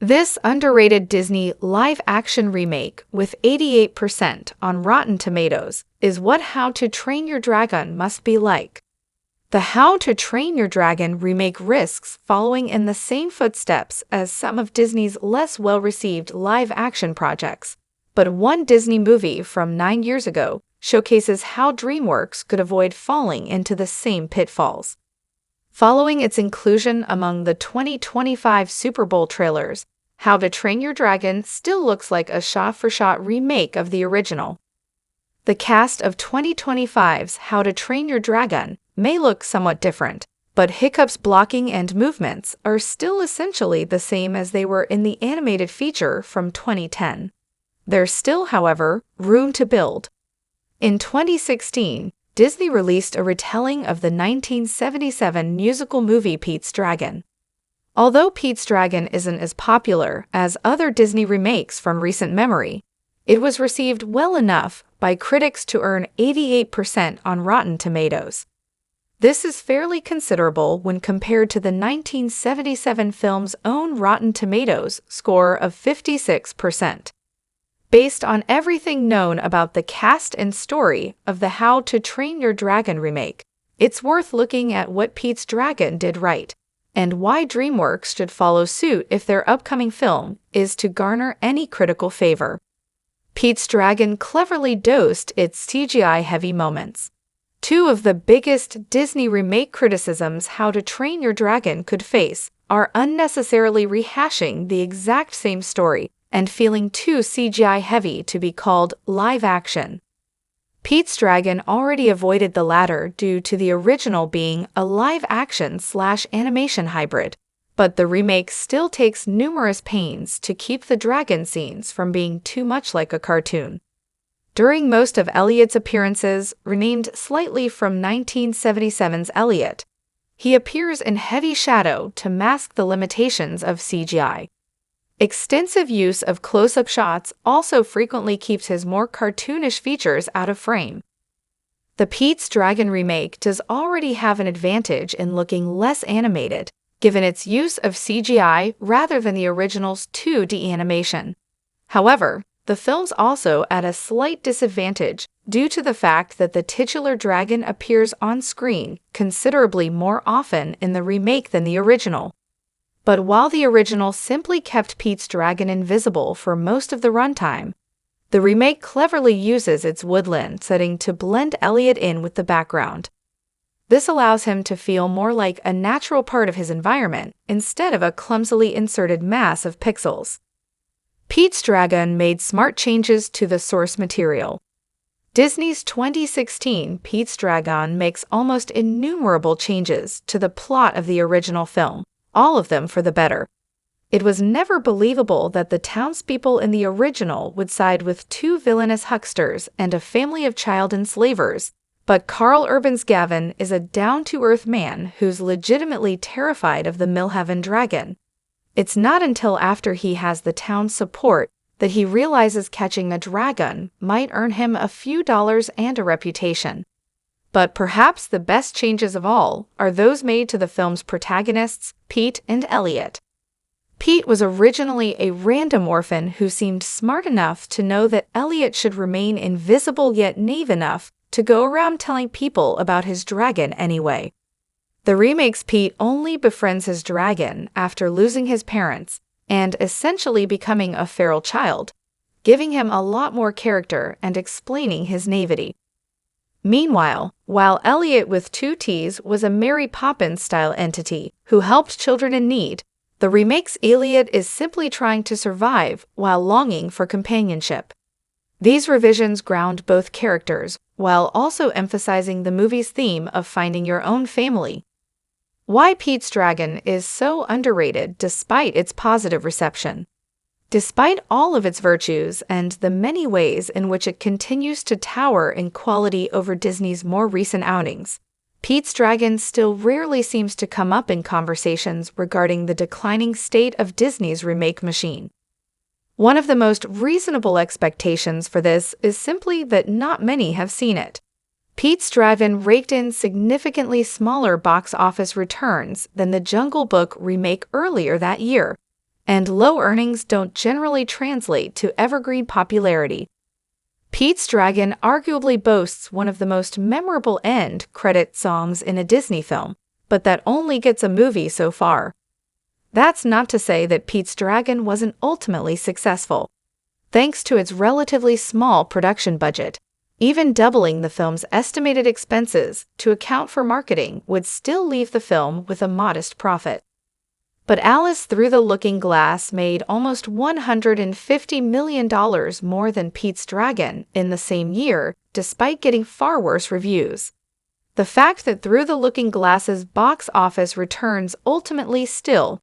This underrated Disney live-action remake with 88% on Rotten Tomatoes is what How to Train Your Dragon must be like. The How to Train Your Dragon remake risks following in the same footsteps as some of Disney's less well-received live-action projects, but one Disney movie from 9 years ago showcases how DreamWorks could avoid falling into the same pitfalls. Following its inclusion among the 2025 Super Bowl trailers, How to Train Your Dragon still looks like a shot-for-shot remake of the original. The cast of 2025's How to Train Your Dragon may look somewhat different, but Hiccup's blocking and movements are still essentially the same as they were in the animated feature from 2010. There's still, however, room to build. In 2016, Disney released a retelling of the 1977 musical movie Pete's Dragon. Although Pete's Dragon isn't as popular as other Disney remakes from recent memory, it was received well enough by critics to earn 88% on Rotten Tomatoes. This is fairly considerable when compared to the 1977 film's own Rotten Tomatoes score of 56%. Based on everything known about the cast and story of the How to Train Your Dragon remake, it's worth looking at what Pete's Dragon did right, and why DreamWorks should follow suit if their upcoming film is to garner any critical favor. Pete's Dragon cleverly dosed its CGI-heavy moments. Two of the biggest Disney remake criticisms How to Train Your Dragon could face are unnecessarily rehashing the exact same story and feeling too CGI-heavy to be called live-action. Pete's Dragon already avoided the latter due to the original being a live-action/animation hybrid, but the remake still takes numerous pains to keep the dragon scenes from being too much like a cartoon. During most of Elliot's appearances, renamed slightly from 1977's Elliot, he appears in heavy shadow to mask the limitations of CGI. Extensive use of close-up shots also frequently keeps his more cartoonish features out of frame. The Pete's Dragon remake does already have an advantage in looking less animated, given its use of CGI rather than the original's 2D animation. However, the film's also at a slight disadvantage due to the fact that the titular dragon appears on screen considerably more often in the remake than the original. But while the original simply kept Pete's Dragon invisible for most of the runtime, the remake cleverly uses its woodland setting to blend Elliot in with the background. This allows him to feel more like a natural part of his environment instead of a clumsily inserted mass of pixels. Pete's Dragon made smart changes to the source material. Disney's 2016 Pete's Dragon makes almost innumerable changes to the plot of the original film, all of them for the better. It was never believable that the townspeople in the original would side with two villainous hucksters and a family of child enslavers, but Carl Urban's Gavin is a down-to-earth man who's legitimately terrified of the Millhaven dragon. It's not until after he has the town's support that he realizes catching a dragon might earn him a few dollars and a reputation. But perhaps the best changes of all are those made to the film's protagonists, Pete and Elliot. Pete was originally a random orphan who seemed smart enough to know that Elliot should remain invisible yet naive enough to go around telling people about his dragon anyway. The remake's Pete only befriends his dragon after losing his parents and essentially becoming a feral child, giving him a lot more character and explaining his naivety. Meanwhile, while Elliot with two T's was a Mary Poppins-style entity who helped children in need, the remake's Elliot is simply trying to survive while longing for companionship. These revisions ground both characters, while also emphasizing the movie's theme of finding your own family. Why Pete's Dragon is so underrated despite its positive reception. Despite all of its virtues and the many ways in which it continues to tower in quality over Disney's more recent outings, Pete's Dragon still rarely seems to come up in conversations regarding the declining state of Disney's remake machine. One of the most reasonable expectations for this is simply that not many have seen it. Pete's Dragon raked in significantly smaller box office returns than the Jungle Book remake earlier that year, and low earnings don't generally translate to evergreen popularity. Pete's Dragon arguably boasts one of the most memorable end credit songs in a Disney film, but that only gets a movie so far. That's not to say that Pete's Dragon wasn't ultimately successful. Thanks to its relatively small production budget, even doubling the film's estimated expenses to account for marketing would still leave the film with a modest profit. But Alice Through the Looking Glass made almost $150 million more than Pete's Dragon in the same year, despite getting far worse reviews. The fact that Through the Looking Glass's box office returns ultimately still